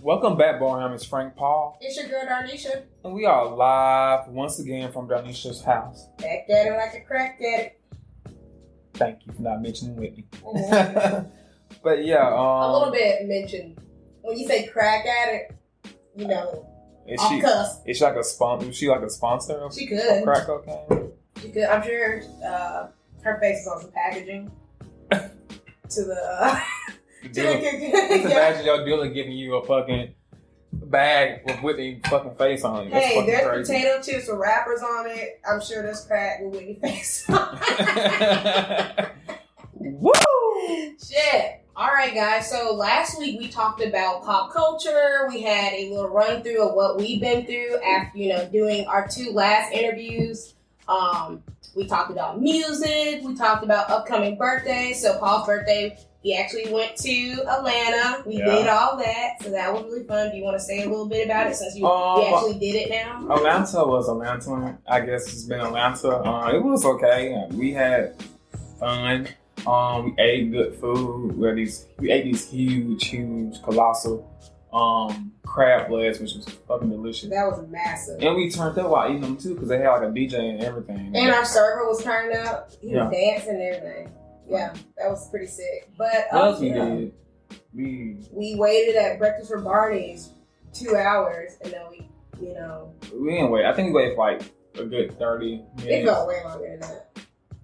Welcome back, boy. My name is Frank Paul. It's your girl, Darnisha. And we are live once again from Darnisha's house. Back at it like a crack at it. Thank you for not mentioning Whitney. Mm-hmm. But yeah. A little bit mentioned. When you say crack at it, you know, Is she like a sponsor? Is she like a sponsor of, she could. of crack cocaine? She could. I'm sure her face is on some packaging. to the... Just imagine your dealer giving you a fucking bag with Whitney fucking face on it. Hey, there's crazy. Potato chips with wrappers on it. I'm sure there's crack with Whitney face on it. Woo! Shit. All right, guys. So last week we talked about pop culture. We had a little run through of what we've been through after, doing our two last interviews. We talked about music. We talked about upcoming birthdays. So Paul's birthday, he actually went to Atlanta. We did all that. So that was really fun. Do you want to say a little bit about it since you actually did it now? Atlanta was Atlanta. I guess it's been Atlanta. It was okay. We had fun. We ate good food. We ate these huge, colossal crab legs, which was fucking delicious. That was massive. And we turned up while eating them too, because they had like a DJ and everything. And our server was turned up. He was dancing and everything. Yeah, that was pretty sick. But what else we did? We waited at Breakfast for Barney's 2 hours, and then we didn't wait. I think we waited for like a good 30 minutes. It felt way longer than that.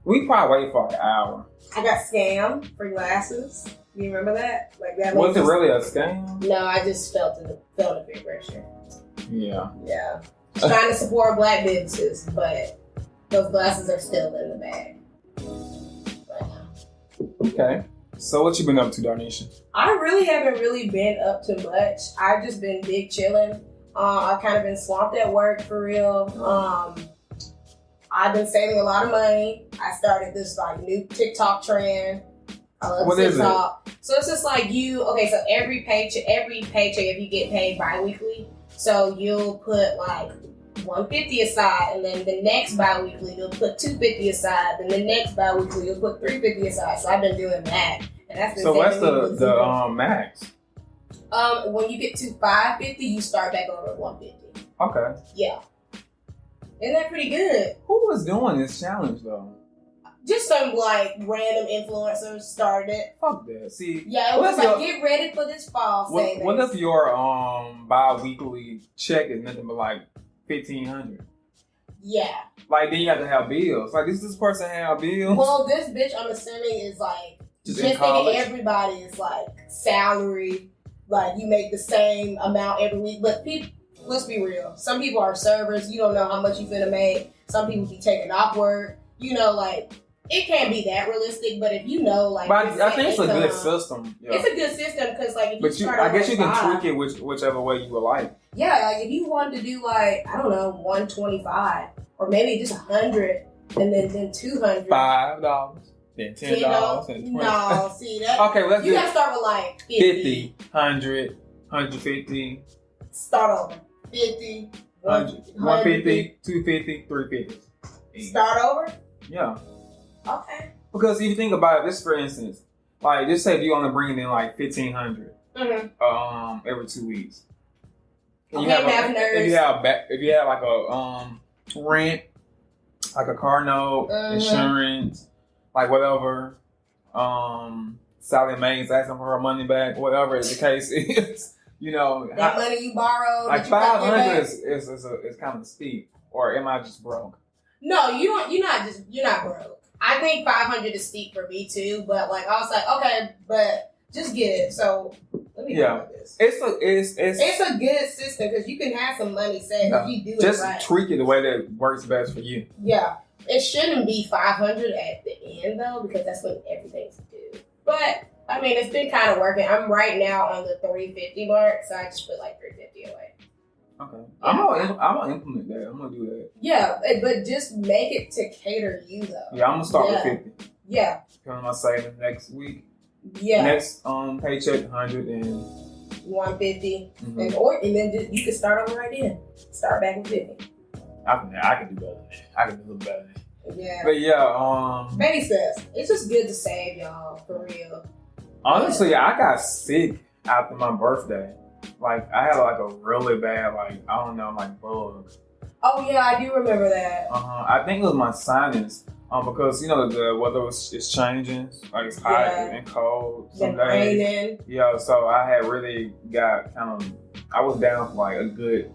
We probably waited for like an hour. I got scammed for glasses. You remember that? Like that. Was it really a scam? No, I just felt a big pressure. Yeah. Yeah. Trying to support black businesses, but those glasses are still in the bag. Okay. So what you been up to, Darnisha? I really haven't been up to much. I've just been big chilling. I've kind of been swamped at work for real. I've been saving a lot of money. I started this new TikTok trend. I love TikTok. So it's just like so every paycheck, if you get paid bi-weekly, so you'll put like $150 aside, and then the next bi-weekly you'll put $250 aside, then the next bi-weekly you'll put $350 aside. So I've been doing that, and that's been. So what's the max? When you get to $550, you start back over at $150. Okay. Yeah. Isn't that pretty good? Who was doing this challenge though? Just some random influencers started it. Fuck that. See. Yeah, it was get ready for this fall savings. What if your bi-weekly check is nothing but like $1,500? Yeah. Like then you have to have bills. Like this person have bills. Well, this bitch I'm assuming is just thinking everybody's salary. Like you make the same amount every week. But let's be real. Some people are servers. You don't know how much you finna make. Some people be taking off work. It can't be that realistic, but if but I think it's a good system. Yeah. It's a good system because if you start I guess you can tweak it whichever way you would like. Yeah, if you wanted to do I don't know, 125 or maybe just 100 and then 200. $5, then $10 and $20. No, see that. Okay, let's you gotta start with 50, 100, 150. Start over. 50, 150, 250, 350. Start over? Yeah. Okay. Because if you think about it, this for instance, just say if you only bring in $1,500 every 2 weeks. Okay, if you have a rent, like a car note, insurance, whatever, Sally Mae's asking for her money back, whatever the case is, that money you borrowed, 500 is kind of steep. Or am I just broke? No, you're not broke. I think 500 is steep for me too, but I was like, okay, but just get it. So let me go with this. It's a good system because you can have some money saved if you do it right. Just tweak it the way that works best for you. Yeah, it shouldn't be 500 at the end though because that's when everything's due. But I mean, it's been kind of working. I'm right now on the 350 mark, so I just put 350 away. Okay. I'm gonna implement that. I'm gonna do that. Yeah, but just make it to cater you though. Yeah, I'm gonna start with 50. Yeah. Come my savings next week. Yeah. Next paycheck 100 and 150, and then you can start over right then. Start back with 50. I can do better than that. I can do a little better than that. Yeah. But yeah, baby steps. It's just good to save, y'all, for real. Honestly, I got sick after my birthday. like I had like a really bad like I don't know like bug. Oh yeah, I do remember that. I think it was my sinus. Because you know the weather is changing, like it's hot and cold some days. Raining. Yeah, so I had really got I was down for like a good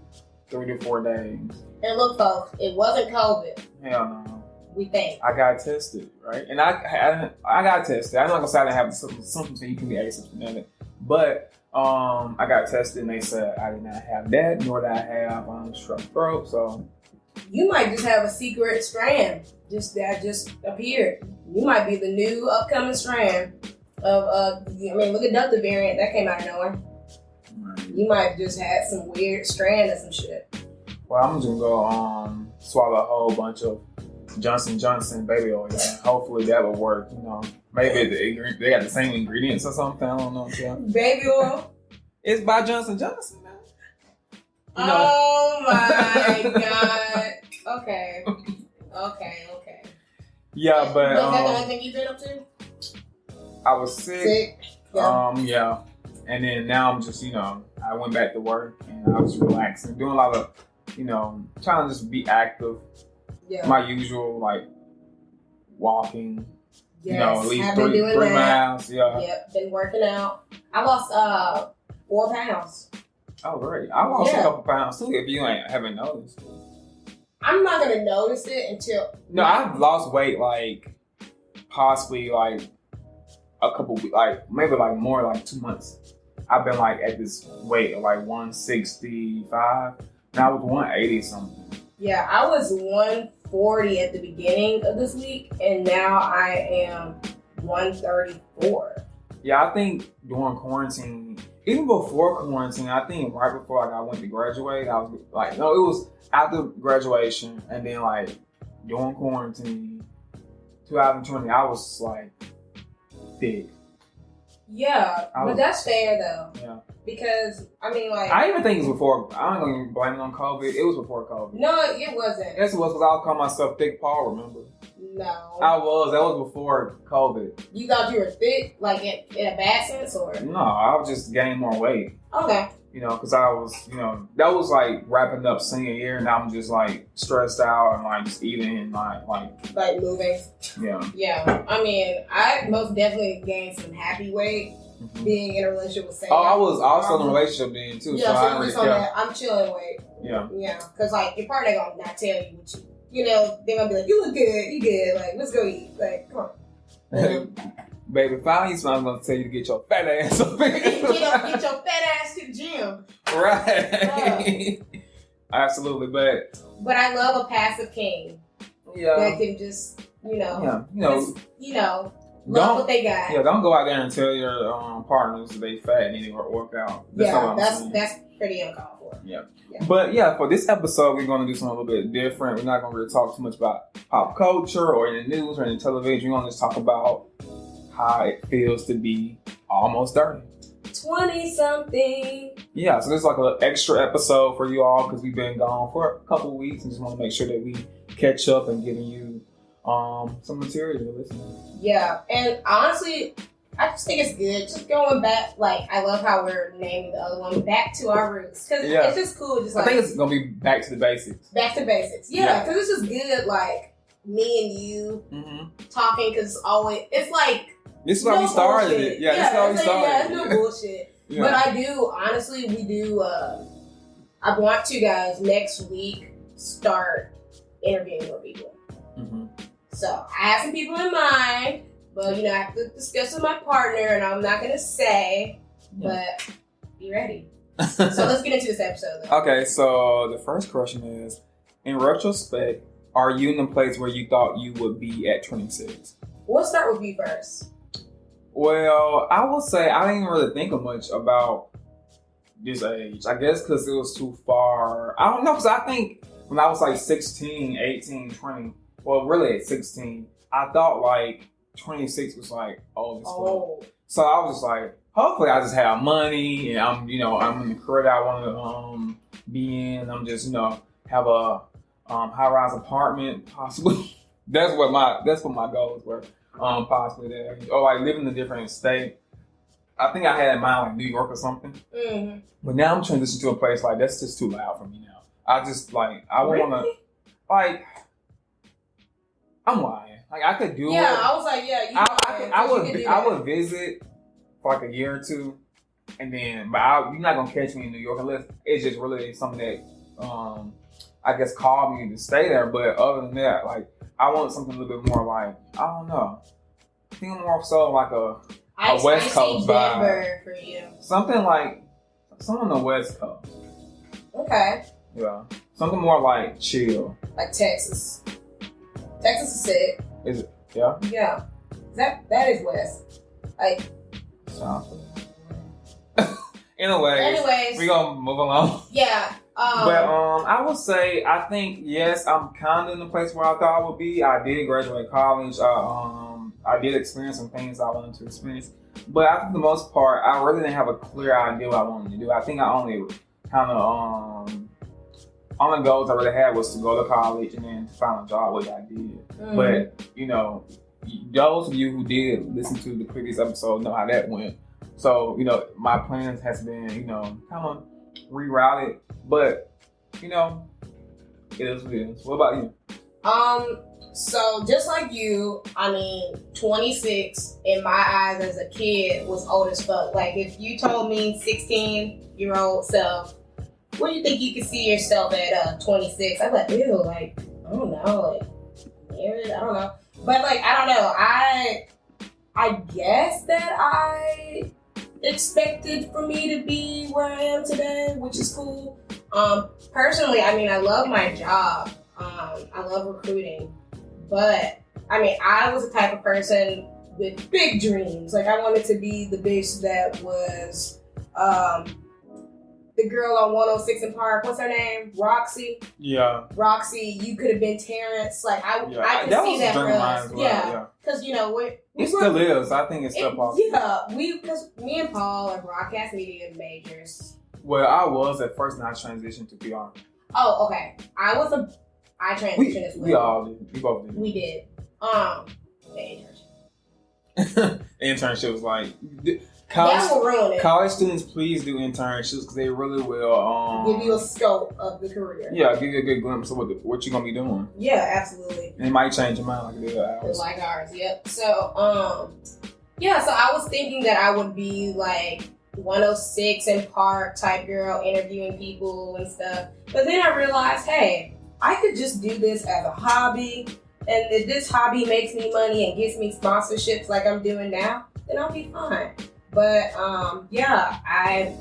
3 to 4 days. And look, folks, it wasn't COVID. Hell no. We think. I got tested, right? And I got tested. I'm not gonna say I didn't have something so you can be asymptomatic, but I got tested and they said I did not have that, nor did I have strep throat. So you might just have a secret strand that just appeared. You might be the new upcoming strand of look at Delta variant that came out of nowhere. Right. You might have just had some weird strand or some shit. Well, I'm just gonna go swallow a whole bunch of Johnson Johnson baby oil. Hopefully that will work. You know, maybe they got the same ingredients or something. I don't know. Yeah. Baby oil. It's by Johnson Johnson, man. You know. Oh my god. Okay. Yeah, but was that the only thing you've been up to? I was sick. Yeah. And then now I'm just, I went back to work and I was relaxing, doing a lot of, trying to just be active. Yeah. My usual, like, walking. Yes. At least three miles. Yeah. Yep. Been working out. I lost 4 pounds. Oh, great. I lost a couple pounds too. If you haven't noticed. I'm not gonna notice it until. No, I've lost weight like possibly like a couple weeks, like maybe like more like 2 months. I've been like at this weight of like 165. Now I was 180 something. Yeah, I was 140 at the beginning of this week, and now I am 134. Yeah, I think during quarantine, even before quarantine, I think right before I went to graduate, I was like, no, it was after graduation, and then like during quarantine, 2020, I was like big. Yeah, but that's fair though. Yeah. Because, I even think it was before, I don't even blame it on COVID. It was before COVID. No, it wasn't. Yes, it was because I was calling myself Thick Paul, remember? No. I was. That was before COVID. You thought you were thick, like in a bad sense, or? No, I was just gaining more weight. Okay. Because I was, that was like wrapping up senior year, and now I'm just like stressed out and like just eating and like moving. Yeah. Yeah. I most definitely gained some happy weight being in a relationship with Sam. Oh, I was also in a relationship then too. Yeah, so I really care. I'm chilling weight. Yeah. Yeah. Because your partner gonna not tell you what they're gonna be like, you look good, you good, like let's go eat. Like, come on. Baby, finally, so I'm gonna tell you to get your fat ass up here. Get your fat ass to the gym. Right. Absolutely, but I love a passive king. Yeah. That can just, love what they got. Yeah, don't go out there and tell your partners that they fat and need to work out. That's pretty uncalled for. Yeah. But yeah, for this episode, we're going to do something a little bit different. We're not going to really talk too much about pop culture or in the news or in the television. We're going to just talk about how it feels to be almost 30. 20-something. Yeah, so this is like an extra episode for you all because we've been gone for a couple of weeks and just want to make sure that we catch up and giving you some material to listen to. Yeah, and honestly, I just think it's good. Just going back, I love how we're naming the other one Back to Our Roots. Because it's just cool. I think it's going to be back to the basics. Back to basics. Yeah, because it's just good, me and you talking because it's like, this is how we started it. Yeah, this is how we started it. Yeah, it's no bullshit. Yeah. But I do, honestly, we do, I want to, guys, next week start interviewing more people. So I have some people in mind, but, I have to discuss with my partner, and I'm not going to say, but be ready. So let's get into this episode, though. Okay, so the first question is, in retrospect, are you in the place where you thought you would be at 26? We'll start with you first. Well, I will say I didn't really think of much about this age. I guess because it was too far. I don't know, because I think when I was like 16, 18, 20, well, really at 16, I thought 26 was old as fuck. So I was just like, hopefully I just have money and I'm in the career that I want to be in. I'm just, have a high-rise apartment, possibly. That's what my goals were. Possibly there, or live in a different state. I think I had in mind like New York or something. Mm-hmm. But now I'm transitioning to a place like that's just too loud for me now. I just like I Really? want to like I'm lying. Like I could do it. Yeah, I was like, yeah, I would visit for like a year or two, and then but you're not gonna catch me in New York unless it's just really something that I guess called me to stay there. But other than that, like I want something a little bit more like I don't know. I think more so like a West Coast vibe. Denver for you. Something on the West Coast. Okay. Yeah. Something more like chill. Like Texas. Texas is sick. Is it? Yeah. Yeah. That is West. Like. Sounds good. Anyways, we gonna move along. Yeah. But I would say I think yes, I'm kind of in the place where I thought I would be. I did graduate college. I did experience some things I wanted to experience, but for the most part, I really didn't have a clear idea what I wanted to do. I think I only kind of only goals I really had was to go to college and then to find a job, which I did. But you know, those of you who did listen to the previous episode know how that went. So you know, my plans has been kind of rerouted, but it is what it is. What about you? So just like you, I mean, 26 in my eyes as a kid was old as fuck. Like if you told me 16-year-old self, what do you think you could see yourself at 26? I'm like, ew, like, I don't know, like, married, I don't know. But like, I don't know, I guess that I expected for me to be where I am today, which is cool. Personally, I mean, I love my job. I love recruiting. But, I mean, I was the type of person with big dreams. Like, I wanted to be the bitch that was the girl on 106 in Park. What's her name? Roxy? Yeah. Roxy, you could have been Terrence. Like, I could see that for us. Well, yeah. Because, it still is. I think it's still possible. Yeah. Because me and Paul are broadcast media majors. Well, I was at first, and I transitioned to PR. Oh, okay. I transitioned as well. We all did. We both did. We did. The internship. Internship was like that will ruin it. College students, please do internships because they really will give you a scope of the career. Yeah, give you a good glimpse of what you're gonna be doing. Yeah, absolutely. And it might change your mind like it did ours. Like ours, yep. So, yeah. So I was thinking that I would be like 106 in Park type girl, interviewing people and stuff. But then I realized, hey, I could just do this as a hobby, and if this hobby makes me money and gets me sponsorships like I'm doing now, then I'll be fine. But yeah, I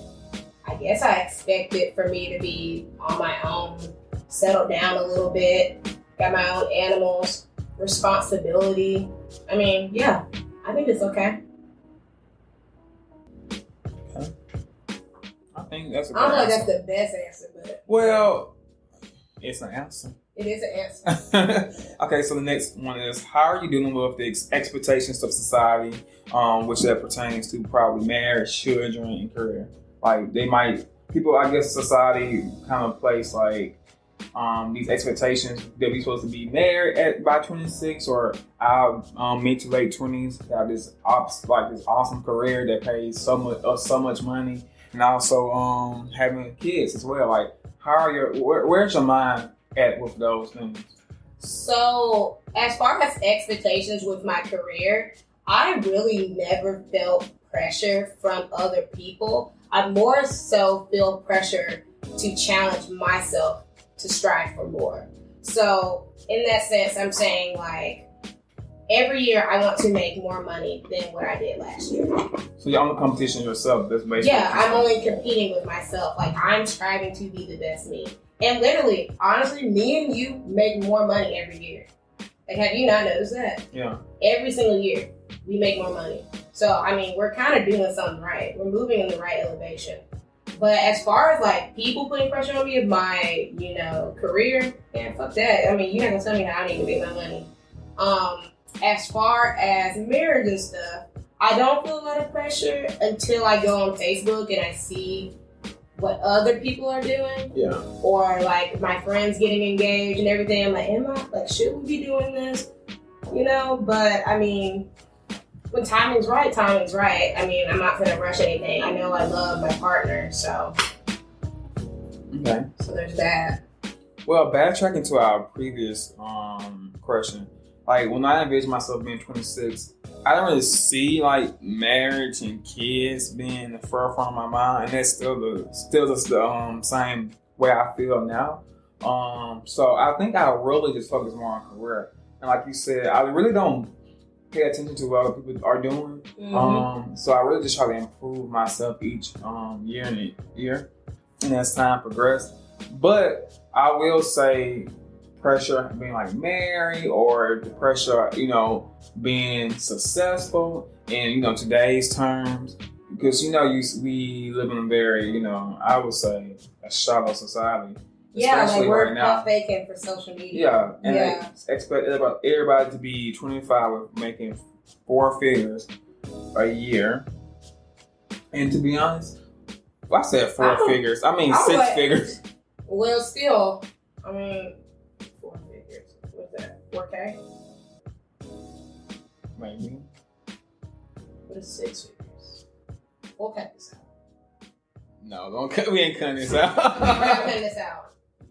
guess I expected for me to be on my own, settled down a little bit, got my own animals, responsibility. I mean, yeah, I think it's okay. I think that's I don't know if that's the best answer, but it's an answer. It is an answer. Okay, so the next one is, how are you dealing with the expectations of society, which that pertains to probably marriage, children, and career? Like I guess society kind of place like these expectations that we supposed to be married by 26 or our mid to late 20s, have this awesome career that pays so much money, and also having kids as well. Like, where's your mind at with those things? So, as far as expectations with my career, I really never felt pressure from other people. I more so feel pressure to challenge myself to strive for more. So, in that sense, I'm saying like every year I want to make more money than what I did last year. So you're on the competition yourself. That's basically. Yeah, I'm only competing with myself. Like, I'm striving to be the best me. And literally, honestly, me and you make more money every year. Like, have you not noticed that? Yeah. Every single year, we make more money. So, I mean, we're kind of doing something right. We're moving in the right elevation. But as far as, like, people putting pressure on me of my, career, man, fuck that. I mean, you're not going to tell me how I need to make my money. As far as marriage and stuff, I don't feel a lot of pressure until I go on Facebook and I see what other people are doing. Yeah. Or like my friends getting engaged and everything. I'm like, should we be doing this? But I mean, when timing's right, timing's right. I mean, I'm not gonna rush anything. I know I love my partner, so. Okay. So there's that. Well, backtracking to our previous question, like when I envisioned myself being 26, I don't really see like marriage and kids being the forefront of my mind, and that's still the same way I feel now. So I think I really just focus more on career, and like you said, I really don't pay attention to what other people are doing. So I really just try to improve myself each year, and as time progresses. But I will say pressure being like married or the pressure, being successful in, today's terms, because, we live in a very, I would say a shallow society. Yeah, especially like we're right now. faking for social media. Yeah, and they expect everybody to be 25 with making 4 figures a year. And to be honest, if I said 4 figures, I mean 6 figures. Well, still, I mean, 4 figures. What's that? 4K? Maybe. What is 6 figures? We'll cut this out. No, don't cut. We ain't cutting this out. We're not cutting this out.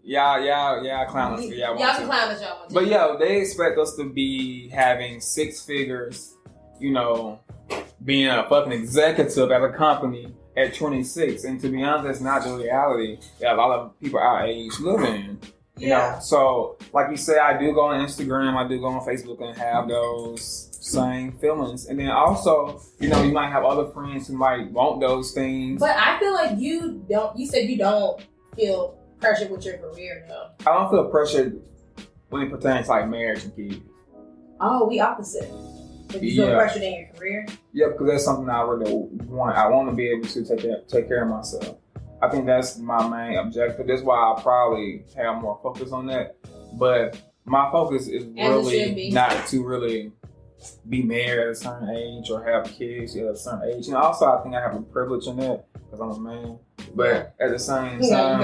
Yeah, clown us. Y'all can clown us, y'all want to. But yeah, they expect us to be having 6 figures, being a fucking executive at a company at 26. And to be honest, that's not the reality that a lot of people our age live in. You know? So, like you said, I do go on Instagram, I do go on Facebook and have those same feelings. And then also, you might have other friends who might want those things. But I feel like you said you don't feel pressure with your career, though. I don't feel pressured when it pertains to like marriage and kids. Oh, we opposite. But you feel pressured in your career? Yeah, because that's something I really want. I want to be able to take care of myself. I think that's my main objective. That's why I probably have more focus on that. But my focus is really not to really be married at a certain age or have kids at a certain age. And also, I think I have a privilege in that because I'm a man. But at the same time,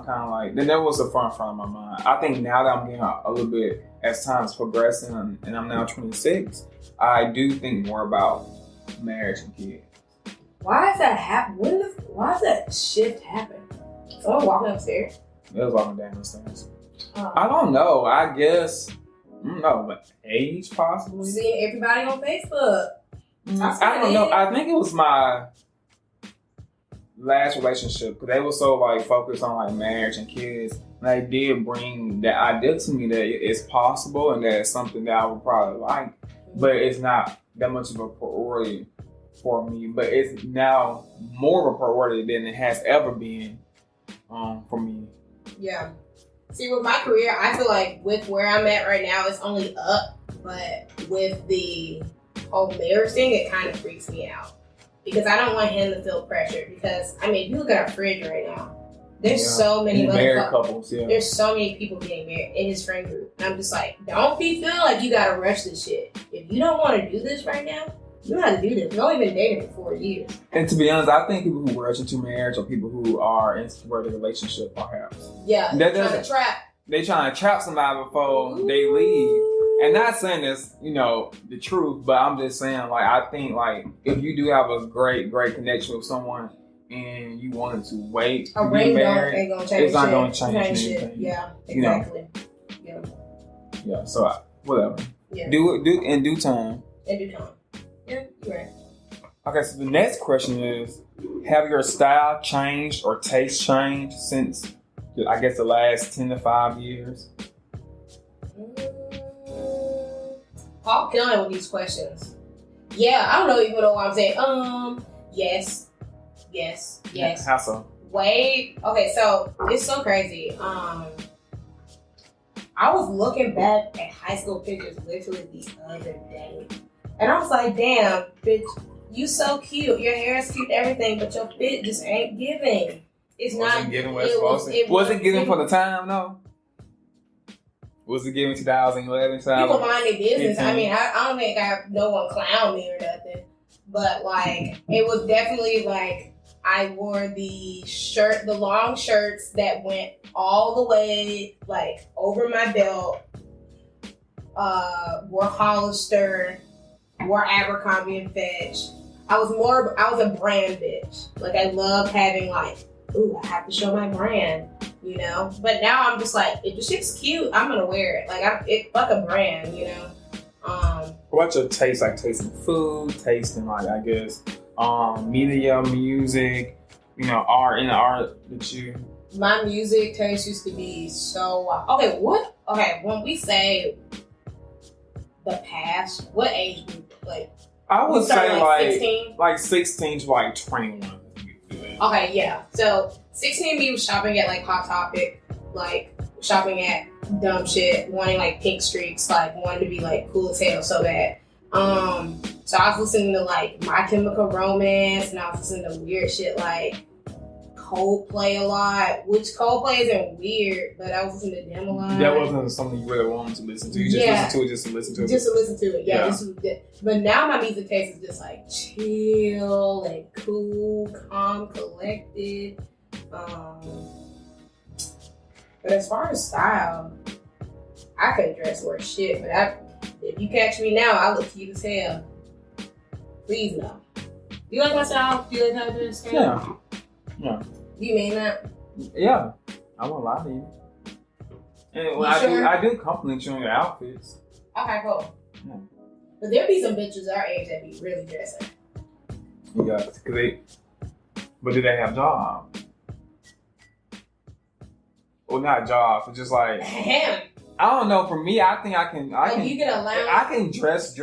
kind of like, then there was a front of my mind. I think now that I'm getting a little bit, as time's progressing and I'm now 26, I do think more about marriage and kids. Why is that happen? Why does that shift happen? Someone walking upstairs? It was walking down the stairs. I don't know. I guess, but age possibly. Seeing everybody on Facebook. I don't know. I think it was my last relationship because they were so like focused on like marriage and kids. And they did bring that idea to me that it's possible and that it's something that I would probably like, but it's not that much of a priority for me. But it's now more of a priority than it has ever been for me. Yeah. See, with my career, I feel like with where I'm at right now, it's only up. But with the whole marriage thing, it kind of freaks me out. Because I don't want him to feel pressure. Because, I mean, if you look at our fridge right now, there's so many married couples. Yeah. There's so many people getting married in his friend group. And I'm just like, don't be feeling like you gotta rush this shit. If you don't want to do this right now, you know how to do this. We've only been dating for 4 years. And to be honest, I think people who rush into marriage are people who are insecure in a relationship, perhaps. Yeah, they're trying to trap. They trying to trap somebody before they leave. And not saying this, the truth, but I'm just saying, like, I think, like, if you do have a great connection with someone and you wanted to wait to be married, ain't gonna change it's not going to change anything. Yeah, exactly. Yeah, so whatever. Yeah. Do it in due time. In due time. Yeah, you're right. Okay, so the next question is, have your style changed or taste changed since, I guess, the last 10 to 5 years? Paul killing with these questions. Yeah, I don't even know what I'm saying. Yes. How so? Wait. Okay, so it's so crazy. I was looking back at high school pictures literally the other day. And I was like, damn, bitch, you so cute. Your hair is cute, everything, but your fit just ain't giving. It's not giving what it's supposed to. Was it giving for the time, though? Was it giving 2011 time? People mind their business. I mean, I don't think I have no one clown me or nothing. But, like, it was definitely, like, I wore the long shirts that went all the way, like, over my belt. Wore Hollister. wore Abercrombie and Fitch. I was a brand bitch. Like, I love having like, ooh, I have to show my brand, you know? But now I'm just like, if the shit's cute, I'm gonna wear it. Like, fuck a brand, you know? What's your taste? Like tasting food, tasting like, I guess, media, music, you know, art that you... My music taste used to be so... Okay, when we say the past, what age group, like... I would say like 16? Like 16 to like 21. Okay, yeah. So 16 me was shopping at like Hot Topic, like shopping at dumb shit, wanting like pink streaks, like wanting to be like cool as hell so bad. So I was listening to like My Chemical Romance, and I was listening to weird shit like Coldplay a lot, which Coldplay isn't weird, but I was listening to them a lot. That wasn't something you really wanted to listen to. You just listened to it just to listen to it. Just to listen to it, yeah. But now my music taste is just like chill and cool, calm, collected. But as far as style, I couldn't dress worth shit. But if you catch me now, I look cute as hell. Please no. Do you like my style? Do you like how I dress? Yeah. Yeah. You mean that? Yeah. I won't lie to you. And when I do compliment you on your outfits. Okay, cool. Yeah. But there be some bitches our age that be really dressing. Yeah, but do they have jobs? Well, not jobs, but just like... Damn. I don't know. For me, I think I can... you can allow... I can dress.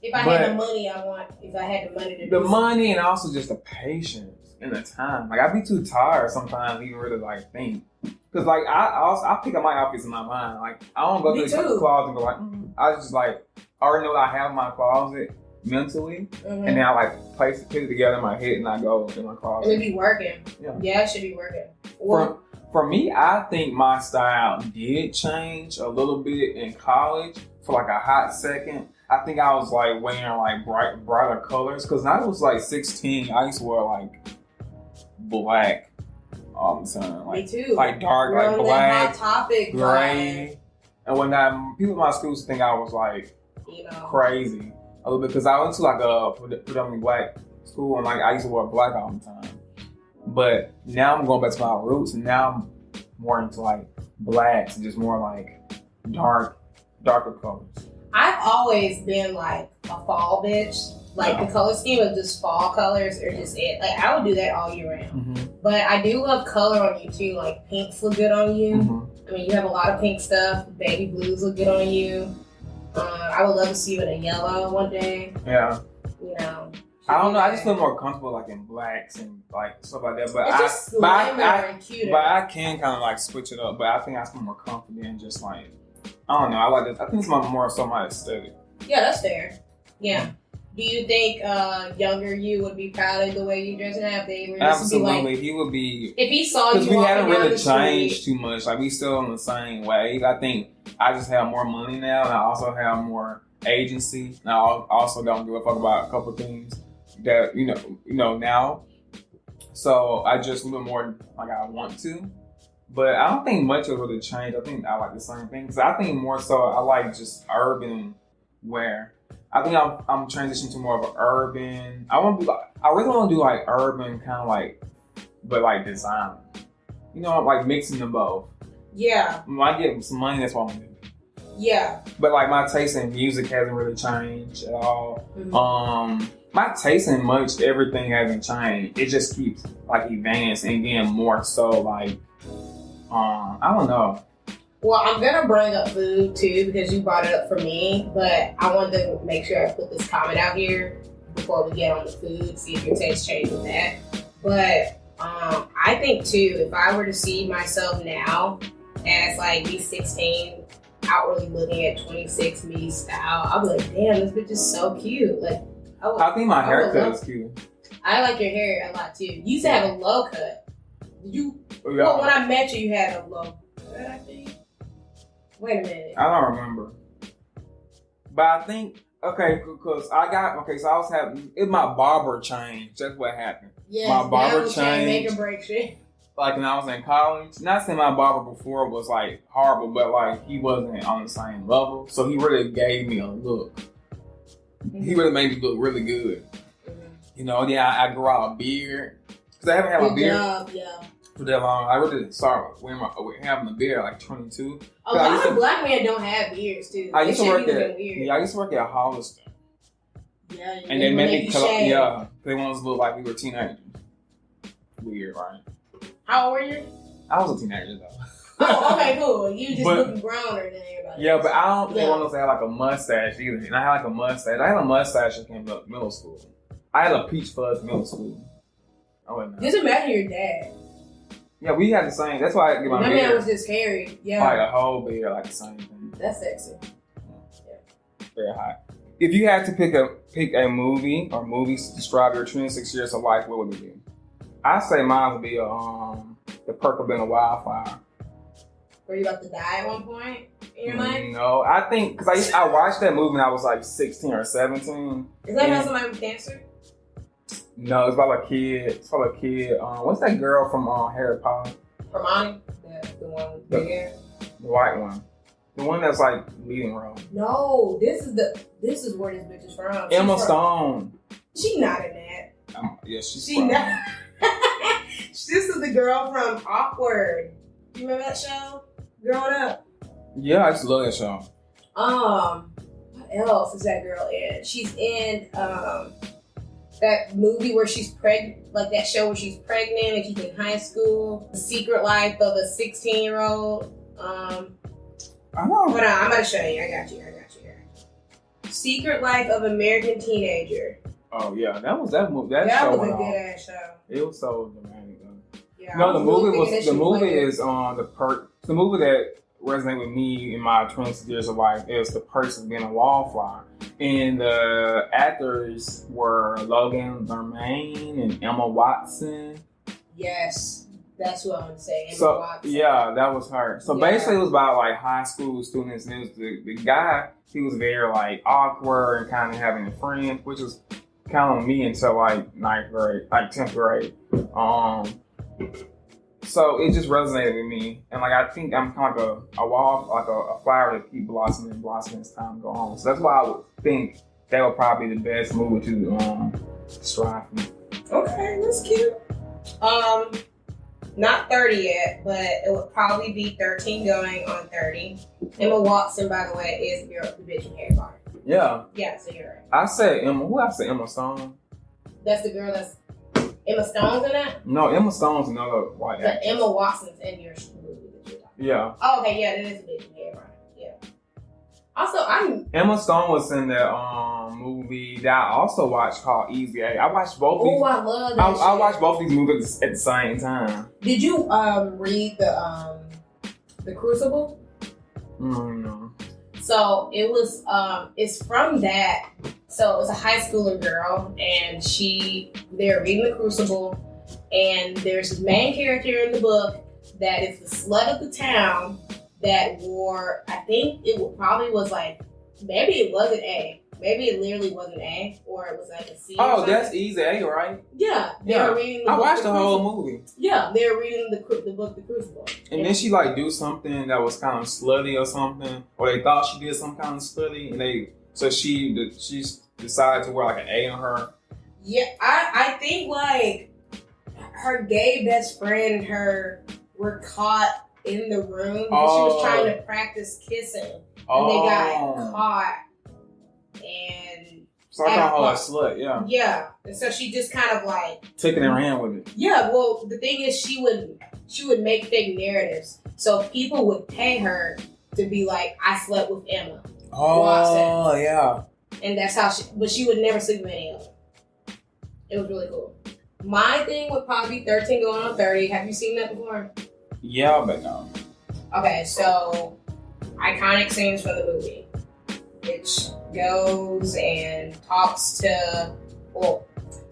If I had the money, if I had the money to do the money and also just the patience and the time. Like, I'd be too tired sometimes even really like think. Because like I pick up my outfits in my mind. Like, I don't go to the closet and go like, I just like already know that I have my closet mentally, and then I like put it together in my head and I go in my closet. And it be working. Yeah, it should be working. Well, for me, I think my style did change a little bit in college for like a hot second. I think I was like wearing like brighter colors because when I was like 16, I used to wear like black all the time. Like, me too. Like dark, like black, Hot Topic, gray. And when people in my school think I was like crazy a little bit because I went to like a predominantly black school and like I used to wear black all the time. But now I'm going back to my roots and now I'm more into like blacks and just more like darker colors. I've always been like a fall bitch. Like the color scheme of just fall colors are just it. Like I would do that all year round. But I do love color on you too. Like pinks look good on you. I mean, you have a lot of pink stuff. Baby blues look good on you. I would love to see you in a yellow one day. Yeah. You know. I don't know. I just feel more comfortable like in blacks and like stuff like that. But it's just and cuter. But I can kind of like switch it up. But I think I feel more confident and just like I don't know. I like this. I think it's more so my aesthetic. Yeah, that's fair. Yeah. Do you think younger you would be proud of the way you dress now? If they were absolutely, he would be. If he saw you, because we haven't really changed too much. Like we still in the same way. I think I just have more money now, and I also have more agency. And I also don't give a fuck about a couple of things that you know now. So I just a little more like I want to, but I don't think much will really change. I think I like the same thing. Because I think more so I like just urban wear. I think I'm transitioning to more of an urban. I really want to do like urban kind of like, but like design. You know, like mixing them both. Yeah. When I get some money, that's what I'm gonna do. Yeah. But like my taste in music hasn't really changed at all. My taste in much everything hasn't changed. It just keeps like advancing and getting more so like, I don't know. Well, I'm gonna bring up food too because you brought it up for me, but I wanted to make sure I put this comment out here before we get on the food, see if your taste changed with that. But I think too, if I were to see myself now as like me 16, outwardly looking at 26 me style, I'd be like, damn, this bitch is so cute. Like, I think my haircut is cute. I like your hair a lot too. You used to have a low cut. Well, when I met you, you had a low cut, I think. Wait a minute. I don't remember. But I think, because so I was having, my barber changed. That's what happened. Yes, my barber changed. Make or break shit. Like when I was in college. Not saying my barber before was like horrible, but like he wasn't on the same level. So he really gave me a look He really made me look really good. You know, yeah, I grew out a beard. Because I haven't had my beard for that long. I really started having a beard at like 22. A lot of black men don't have beards, too. I used to work at Hollister. Yeah, and they made me cut off. Yeah, they wanted us to look like we were teenagers. Weird, right? How old were you? I was a teenager though. Oh, okay, cool. You just looking browner than everybody. Yeah, but I don't think one of us had like a mustache either. And I had like a mustache. I had a mustache in middle school. I had a peach fuzz in middle school. Just imagine your dad. Yeah, we had the same. That's why I get my beard. My man was just hairy. Yeah, like a whole beard, like the same thing. That's sexy. Yeah, very hot. If you had to pick a movie or movies to describe your 26 years of life, what would it be? I say mine would be The Perk of Being a Wildfire. Were you about to die at one point in your life? No, I think because I watched that movie when I was like 16 or 17. Is that about somebody with cancer? No, it's about a kid. What's that girl from Harry Potter? Hermione, the one with big hair. The white one. The one that's like leading role. No, this is where this bitch is from. Emma Stone. She not in that. Yeah, she's she not. This is the girl from Awkward. You remember that show? Growing Up. Yeah, I just love that show. What else is that girl in? She's in that movie where she's pregnant, like that show where she's pregnant and she's in high school. The Secret Life of a 16-year-old. I know. Hold on, I'm about to show you. I got you here. Secret Life of American Teenager. Oh yeah, that movie. That show was a good ass show. It was so dramatic though. Yeah, no, the movie is on The Perk. The movie that resonated with me in my 26 years of life is The Perks of Being a Wallflower. And the actors were Logan Lermain and Emma Watson. Yes, that's what I would say. Emma Watson. Yeah, that was her. So basically, it was about like high school students, and it was the guy. He was very like awkward and kind of having a friend, which was kind of me until like 10th grade. So it just resonated with me, and like I think I'm kind of a flower that keep blossoming as time goes on. So that's why I would think that would probably be the best movie to strive for. Okay, that's cute. Not 30 yet, but it would probably be 13 going on 30. Emma Watson, by the way, is the bitch in Harry Potter. Yeah. Yeah, so you're right. I say Emma. Who I say Emma Stone? That's the girl that's Emma Stone's in that? No, Emma Stone's another white actress. But Emma Watson's in your movie that you're talking Yeah. about. Oh, okay, yeah, that is a bitch in Harry Potter. Yeah. Also, Emma Stone was in that movie that I also watched called Easy A. I watched both these. Oh, I love that I watched both these movies at the same time. Did you read the Crucible? No. So it was it's from that. So it's a high schooler girl, and they're reading the Crucible, and there's this main character in the book that is the slut of the town that wore, I think probably was like, maybe it wasn't A. Maybe it literally wasn't A, or it was like a C. Oh, that's Easy A, right? Yeah. They were reading the book. I watched the whole movie. Yeah, they were reading the book, The Crucible. And then she like do something that was kind of slutty or something, or they thought she did some kind of slutty, and she decided to wear like an A on her. Yeah, I think like her gay best friend and her were caught in the room because she was trying to practice kissing, and they got caught. And so I call her a slut, yeah. Yeah, and so she just kind of like taking her hand with it. Yeah, well, the thing is, she would make fake narratives, so people would pay her to be like, I slept with Emma. Oh, yeah. And that's how but she would never sleep with any of them. It was really cool. My thing would probably be 13 going on 30. Have you seen that before? Yeah, but no. Okay, so iconic scenes from the movie, which goes and talks to,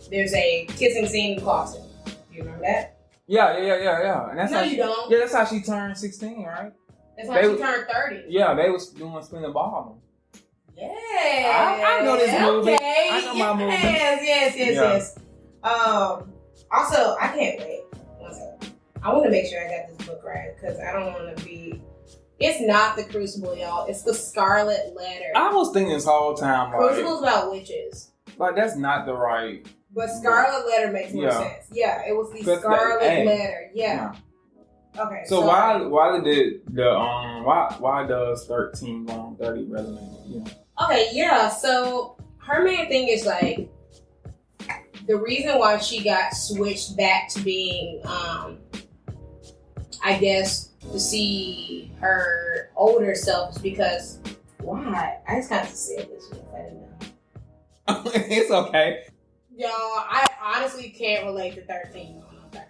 there's a kissing scene in the closet. Do you remember that? Yeah. And that's you don't. Yeah, that's how she turned 16, right? That's how she turned 30. Yeah, they was doing spin the ball. Yeah. I know this movie. Okay. I know my movie. Yes. Also, I can't wait. One second. I want to make sure I got this book right because I don't want to be. It's not the Crucible, y'all. It's the Scarlet Letter. I was thinking this whole time, like, Crucible's about witches. like that's not the right. But Scarlet Letter makes more sense. Yeah, it was the Scarlet Letter. Yeah. Okay. So why does 13 going on 30 resonate with you? Okay, yeah. So her main thing is like the reason why she got switched back to being, I guess, to see her older self is because why? I just kind of said this if I didn't know. It's okay. Y'all, I honestly can't relate to 13 going on 30.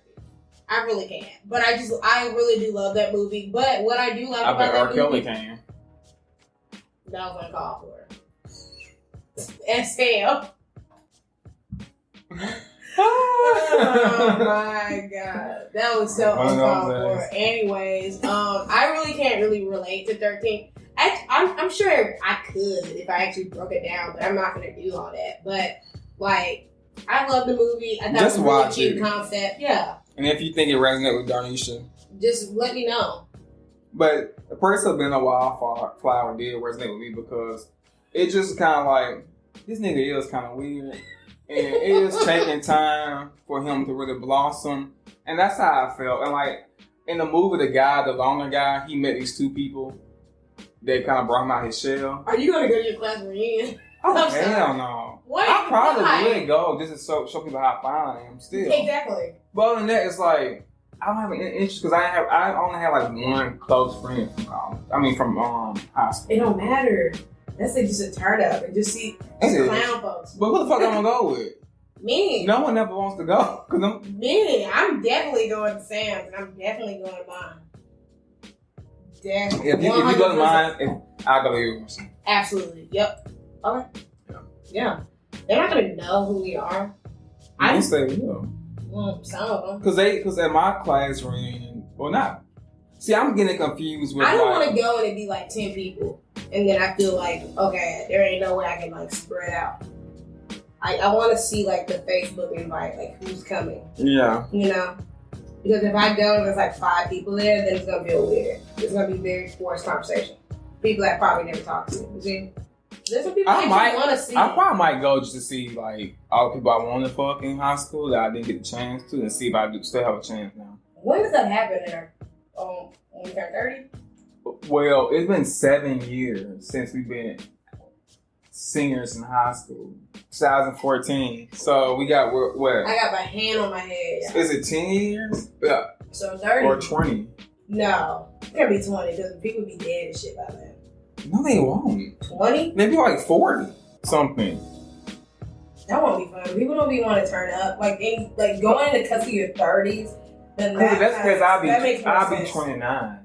I really can't. But I really do love that movie. But what I do like about that movie... I bet R. Kelly can. That was uncalled for. As hell. Oh my god. That was so uncalled for. Anyways, I really can't really relate to 13. I'm sure I could if I actually broke it down, but I'm not going to do all that. But, like, I love the movie. I thought it was a really cute concept. Yeah. And if you think it resonates with Darnisha, just let me know. But the person of being a wildflower did resonate with me because it just kind of like, this nigga is kind of weird. And it is taking time for him to really blossom. And that's how I felt. And like, in the movie, the longer guy, he met these two people that kind of brought him out his shell. Are you going to go to your class reunion? Oh, hell no. What? I probably would go just to show people how fine I am still. Exactly. But other than that, it's like, I don't have an interest because I only have like one close friend from college. I mean, from high school. It don't matter. That's like just a turn up and just see clown folks. But who the fuck I'm gonna go with? Me. No one ever wants to go. Me. I'm definitely going to Sam's and I'm definitely going to mine. Definitely. If you go to mine, I'll go to yours. Absolutely. Yep. Okay. Yeah. They're not gonna know who we are. I didn't say we will. Some of them. Because at my class reunion, well, not. See, I'm getting confused with. I don't want to go and it be like 10 people, and then I feel like, okay, there ain't no way I can like spread out. I want to see like the Facebook invite, like who's coming. Yeah. You know, because if I go and there's like 5 people there, then it's gonna feel weird. It's gonna be very forced conversation. People that probably never talked to. You see. There's some people I want to see. I probably might go just to see like all the people I wanted to fuck in high school that I didn't get the chance to, and see if I still have a chance now. When does that happen there? When we turn 30? Well, it's been 7 years since we've been seniors in high school. 2014. So we got what? I got my hand on my head. Is it 10 years? Yeah. So 30 or 20? No, it can't be 20 because people be dead and shit by then. No, they won't. 20? Maybe like 40 something. That won't be fun. People don't be want to turn up. Like going into custody your 30s. Then that's because I'll be sense. 29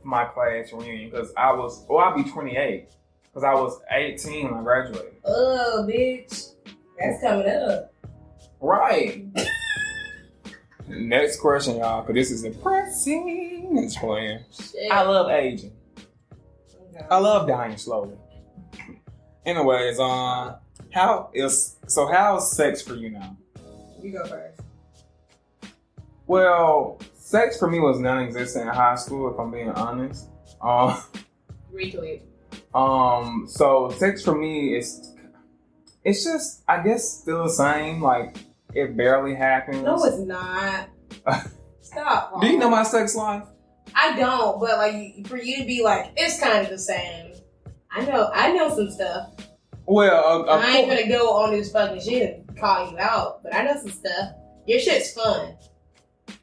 for my class reunion because I'll be 28 because I was 18 when I graduated. Oh, bitch. That's coming up. Right. Next question, y'all, because this is depressing. It's playing. Shit. I love aging. I love dying slowly. Anyways, how's sex for you now? You go first. Well, sex for me was non-existent in high school, if I'm being honest. Retweet. So sex for me is, it's just, I guess, still the same. Like, it barely happens. No, it's not. Stop. Paul. Do you know my sex life? I don't, but like for you to be like, it's kind of the same. I know some stuff. Well, I ain't gonna go on this fucking shit and call you out, but I know some stuff. Your shit's fun.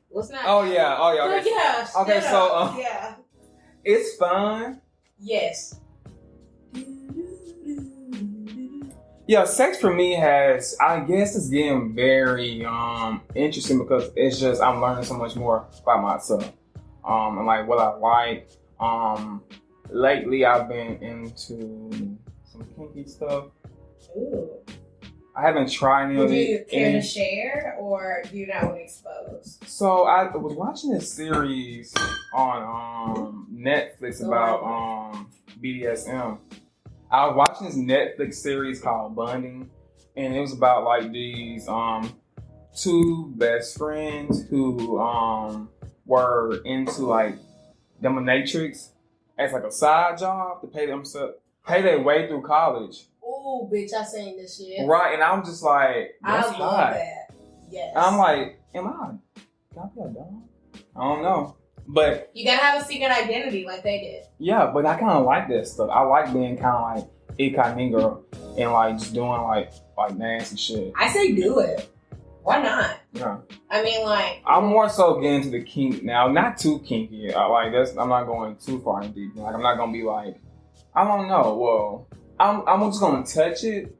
What's not? Oh yeah. Okay. Yeah. Okay, so yeah, it's fun. Yes. Yeah, sex for me I guess it's getting very interesting because it's just I'm learning so much more about myself. And like what I like. Lately I've been into some kinky stuff. Ooh. I haven't tried any. Would you care to share, or do you not want to expose? So I was watching this series on Netflix about BDSM. I was watching this Netflix series called Bonding, and it was about like these 2 best friends who were into like dominatrix, as like a side job to pay their way through college. Ooh, bitch, I seen this shit. Right, and I'm just like, that's I love hot. that. Yes. And I'm like, can I be a dog? I don't know. But you gotta have a secret identity like they did. yeah, but I kind of like that stuff. I like being kind of like incognito and like just doing like nasty shit. I say do it. Why not? Yeah. I mean, like, I'm more so getting to the kink now, not too kinky. I'm not going too far in deep. Like I'm not gonna be like, I don't know. Well, I'm just gonna touch it.